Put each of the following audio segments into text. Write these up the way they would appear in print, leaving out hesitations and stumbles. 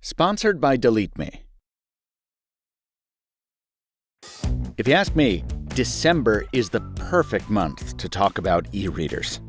Sponsored by DeleteMe. If you ask me, December is the perfect month to talk about e-readers.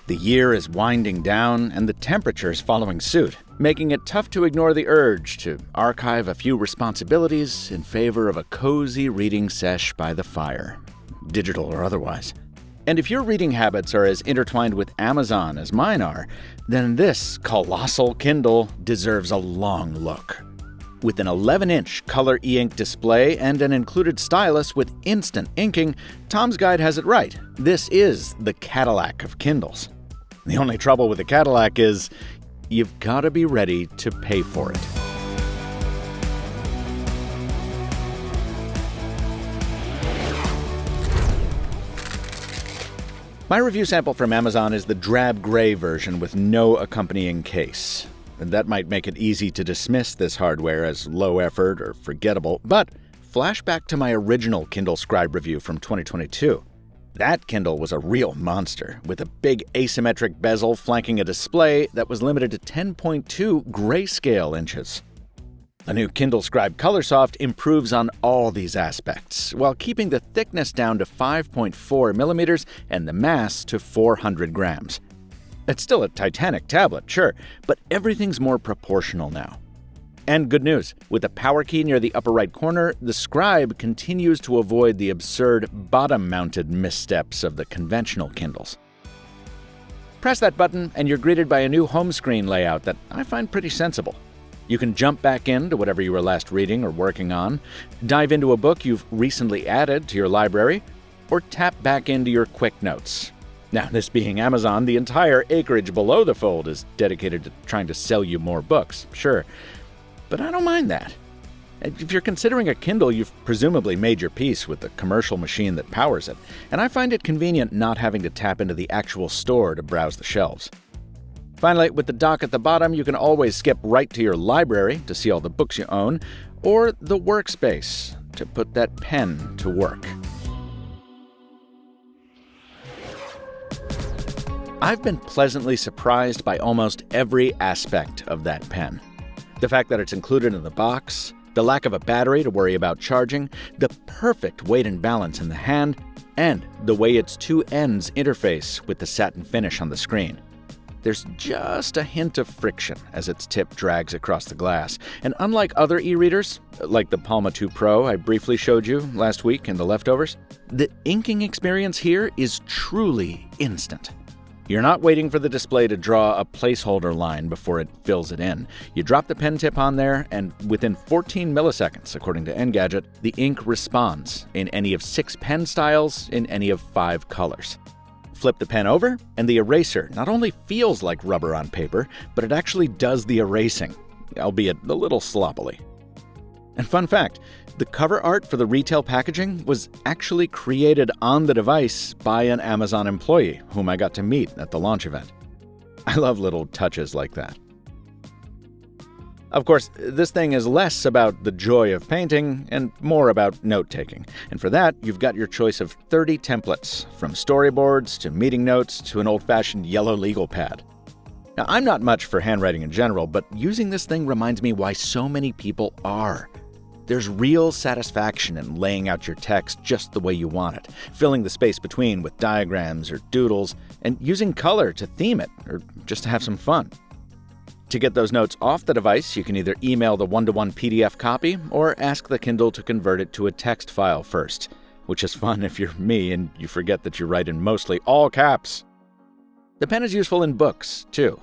The year is winding down and the temperature is following suit, making it tough to ignore the urge to archive a few responsibilities in favor of a cozy reading sesh by the fire, digital or otherwise. And if your reading habits are as intertwined with Amazon as mine are, then this colossal Kindle deserves a long look. With an 11-inch color e-ink display and an included stylus with instant inking, Tom's Guide has it right. This is the Cadillac of Kindles. The only trouble with the Cadillac is you've got to be ready to pay for it. My review sample from Amazon is the drab gray version with no accompanying case. And that might make it easy to dismiss this hardware as low effort or forgettable, but flashback to my original Kindle Scribe review from 2022. That Kindle was a real monster, with a big asymmetric bezel flanking a display that was limited to 10.2 grayscale inches. The new Kindle Scribe Colorsoft improves on all these aspects, while keeping the thickness down to 5.4 millimeters and the mass to 400 grams. It's still a titanic tablet, sure, but everything's more proportional now. And good news, with the power key near the upper right corner, the Scribe continues to avoid the absurd bottom-mounted missteps of the conventional Kindles. Press that button and you're greeted by a new home screen layout that I find pretty sensible. You can jump back into whatever you were last reading or working on, dive into a book you've recently added to your library, or tap back into your quick notes. Now, this being Amazon, the entire acreage below the fold is dedicated to trying to sell you more books, sure. But I don't mind that. If you're considering a Kindle, you've presumably made your peace with the commercial machine that powers it, and I find it convenient not having to tap into the actual store to browse the shelves. Finally, with the dock at the bottom, you can always skip right to your library to see all the books you own, or the workspace to put that pen to work. I've been pleasantly surprised by almost every aspect of that pen. The fact that it's included in the box, the lack of a battery to worry about charging, the perfect weight and balance in the hand, and the way its two ends interface with the satin finish on the screen. There's just a hint of friction as its tip drags across the glass, and unlike other e-readers, like the Palma 2 Pro I briefly showed you last week in the leftovers, the inking experience here is truly instant. You're not waiting for the display to draw a placeholder line before it fills it in. You drop the pen tip on there, and within 14 milliseconds, according to Engadget, the ink responds in any of 6 pen styles in any of 5 colors. Flip the pen over, and the eraser not only feels like rubber on paper, but it actually does the erasing, albeit a little sloppily. And fun fact, the cover art for the retail packaging was actually created on the device by an Amazon employee whom I got to meet at the launch event. I love little touches like that. Of course, this thing is less about the joy of painting and more about note-taking. And for that, you've got your choice of 30 templates, from storyboards to meeting notes to an old-fashioned yellow legal pad. Now, I'm not much for handwriting in general, but using this thing reminds me why so many people are. There's real satisfaction in laying out your text just the way you want it, filling the space between with diagrams or doodles, and using color to theme it or just to have some fun. To get those notes off the device, you can either email the one-to-one PDF copy or ask the Kindle to convert it to a text file first, which is fun if you're me and you forget that you write in mostly all caps. The pen is useful in books, too.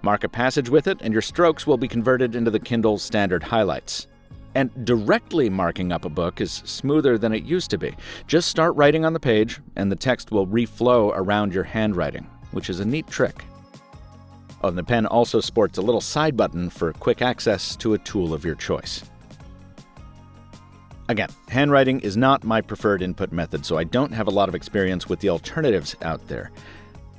Mark a passage with it and your strokes will be converted into the Kindle's standard highlights. And directly marking up a book is smoother than it used to be. Just start writing on the page and the text will reflow around your handwriting, which is a neat trick. Oh, and the pen also sports a little side button for quick access to a tool of your choice. Again, handwriting is not my preferred input method, so I don't have a lot of experience with the alternatives out there.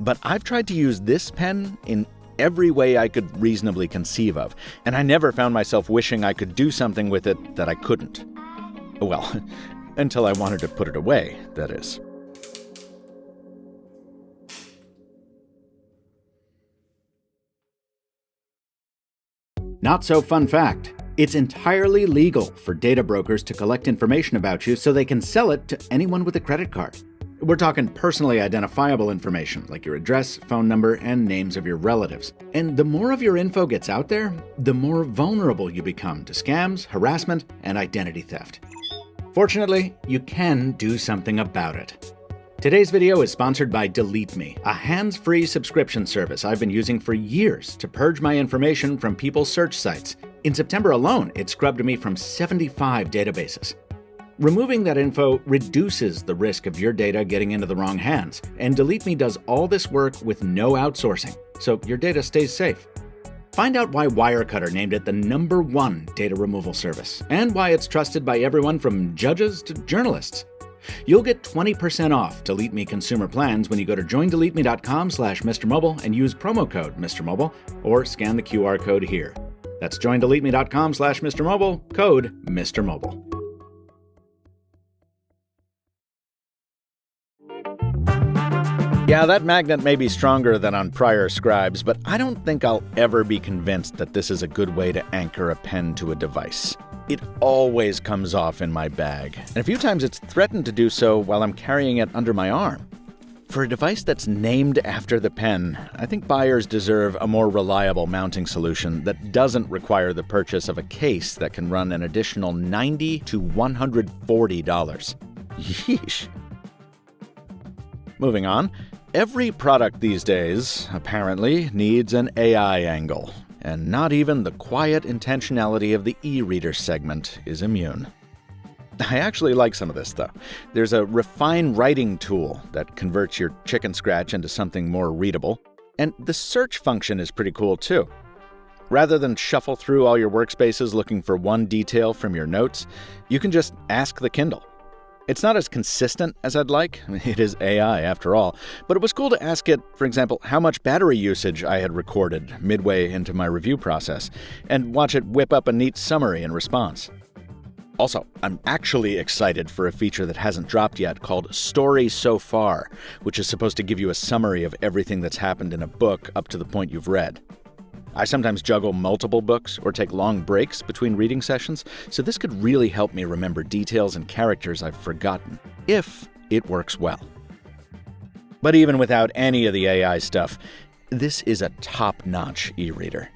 But I've tried to use this pen in every way I could reasonably conceive of, and I never found myself wishing I could do something with it that I couldn't. Well, until I wanted to put it away, that is. Not so fun fact. It's entirely legal for data brokers to collect information about you so they can sell it to anyone with a credit card. We're talking personally identifiable information like your address, phone number, and names of your relatives. And the more of your info gets out there, the more vulnerable you become to scams, harassment, and identity theft. Fortunately, you can do something about it. Today's video is sponsored by DeleteMe, a hands-free subscription service I've been using for years to purge my information from people's search sites. In September alone, it scrubbed me from 75 databases. Removing that info reduces the risk of your data getting into the wrong hands, and DeleteMe does all this work with no outsourcing, so your data stays safe. Find out why Wirecutter named it the #1 data removal service, and why it's trusted by everyone from judges to journalists. You'll get 20% off DeleteMe consumer plans when you go to joindeleteme.com/MrMobile and use promo code MrMobile, or scan the QR code here. That's joindeleteme.com/MrMobile, code MrMobile. Yeah, that magnet may be stronger than on prior scribes, but I don't think I'll ever be convinced that this is a good way to anchor a pen to a device. It always comes off in my bag, and a few times it's threatened to do so while I'm carrying it under my arm. For a device that's named after the pen, I think buyers deserve a more reliable mounting solution that doesn't require the purchase of a case that can run an additional $90 to $140. Yeesh. Moving on. Every product these days, apparently, needs an AI angle, and not even the quiet intentionality of the e-reader segment is immune. I actually like some of this, though. There's a refine writing tool that converts your chicken scratch into something more readable, and the search function is pretty cool, too. Rather than shuffle through all your workspaces looking for one detail from your notes, you can just ask the Kindle. It's not as consistent as I'd like. It is AI, after all. But it was cool to ask it, for example, how much battery usage I had recorded midway into my review process, and watch it whip up a neat summary in response. Also, I'm actually excited for a feature that hasn't dropped yet called Story So Far, which is supposed to give you a summary of everything that's happened in a book up to the point you've read. I sometimes juggle multiple books or take long breaks between reading sessions, so this could really help me remember details and characters I've forgotten, if it works well. But even without any of the AI stuff, this is a top-notch e-reader.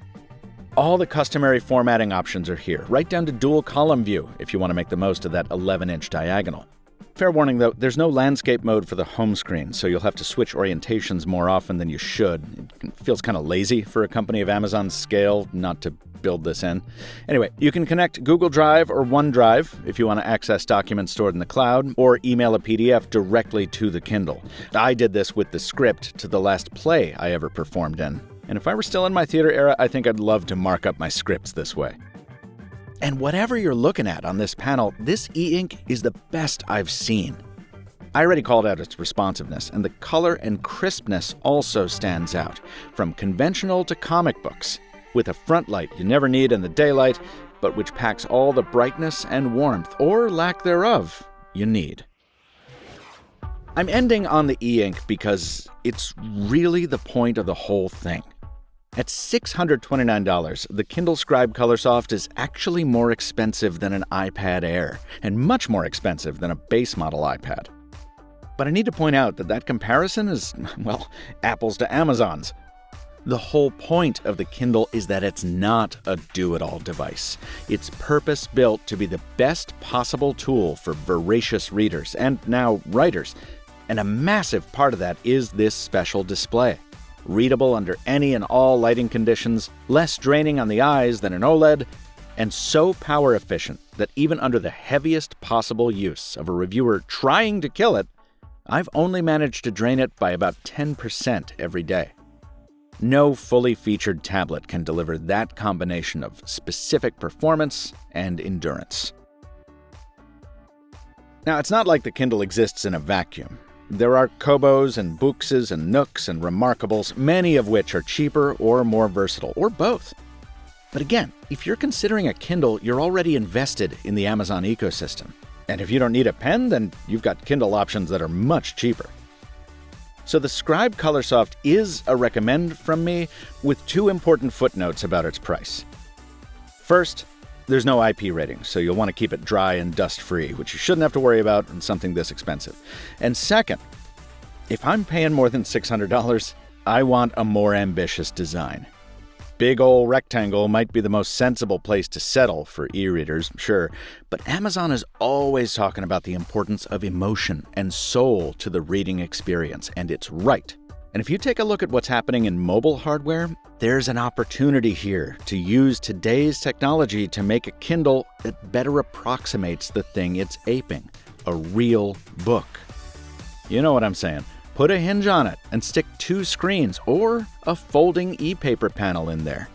All the customary formatting options are here, right down to dual column view if you want to make the most of that 11-inch diagonal. Fair warning, though, there's no landscape mode for the home screen, so you'll have to switch orientations more often than you should. It feels kind of lazy for a company of Amazon's scale not to build this in. Anyway, you can connect Google Drive or OneDrive if you want to access documents stored in the cloud, or email a PDF directly to the Kindle. I did this with the script to the last play I ever performed in. And if I were still in my theater era, I think I'd love to mark up my scripts this way. And whatever you're looking at on this panel, this e-ink is the best I've seen. I already called out its responsiveness, and the color and crispness also stands out, from conventional to comic books, with a front light you never need in the daylight, but which packs all the brightness and warmth, or lack thereof, you need. I'm ending on the e-ink because it's really the point of the whole thing. At $629, the Kindle Scribe Colorsoft is actually more expensive than an iPad Air, and much more expensive than a base model iPad. But I need to point out that that comparison is, well, apples to Amazon's. The whole point of the Kindle is that it's not a do-it-all device. It's purpose-built to be the best possible tool for voracious readers, and now writers. And a massive part of that is this special display. Readable under any and all lighting conditions, less draining on the eyes than an OLED, and so power efficient that even under the heaviest possible use of a reviewer trying to kill it, I've only managed to drain it by about 10% every day. No fully featured tablet can deliver that combination of specific performance and endurance. Now, it's not like the Kindle exists in a vacuum. There are Kobos and Bookses and Nooks and Remarkables, many of which are cheaper or more versatile, or both. But again, if you're considering a Kindle, you're already invested in the Amazon ecosystem. And if you don't need a pen, then you've got Kindle options that are much cheaper. So the Scribe Colorsoft is a recommend from me, with two important footnotes about its price. First, there's no IP rating, so you'll want to keep it dry and dust-free, which you shouldn't have to worry about in something this expensive. And second, if I'm paying more than $600, I want a more ambitious design. Big ol' rectangle might be the most sensible place to settle for e-readers, sure, but Amazon is always talking about the importance of emotion and soul to the reading experience, and it's right. And if you take a look at what's happening in mobile hardware, there's an opportunity here to use today's technology to make a Kindle that better approximates the thing it's aping, a real book. You know what I'm saying. Put a hinge on it and stick 2 screens or a folding e-paper panel in there.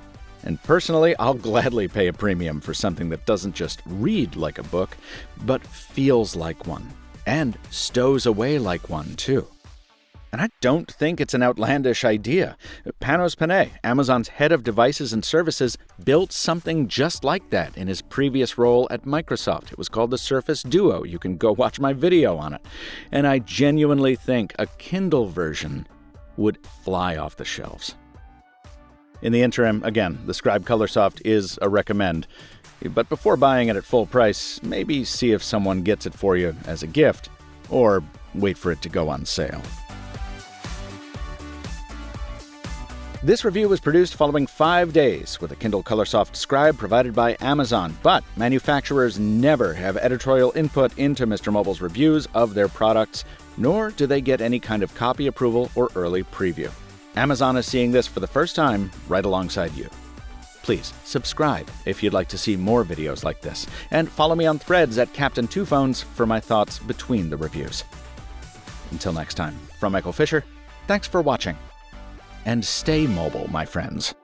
And personally, I'll gladly pay a premium for something that doesn't just read like a book, but feels like one, and stows away like one, too. And I don't think it's an outlandish idea. Panos Panay, Amazon's head of devices and services, built something just like that in his previous role at Microsoft. It was called the Surface Duo. You can go watch my video on it. And I genuinely think a Kindle version would fly off the shelves. In the interim, again, the Scribe Colorsoft is a recommend. But before buying it at full price, maybe see if someone gets it for you as a gift, or wait for it to go on sale. This review was produced following 5 days with a Kindle Colorsoft Scribe provided by Amazon, but manufacturers never have editorial input into MrMobile's reviews of their products, nor do they get any kind of copy approval or early preview. Amazon is seeing this for the first time right alongside you. Please subscribe if you'd like to see more videos like this, and follow me on Threads at Captain Two Phones for my thoughts between the reviews. Until next time, from Michael Fisher, thanks for watching. And stay mobile, my friends.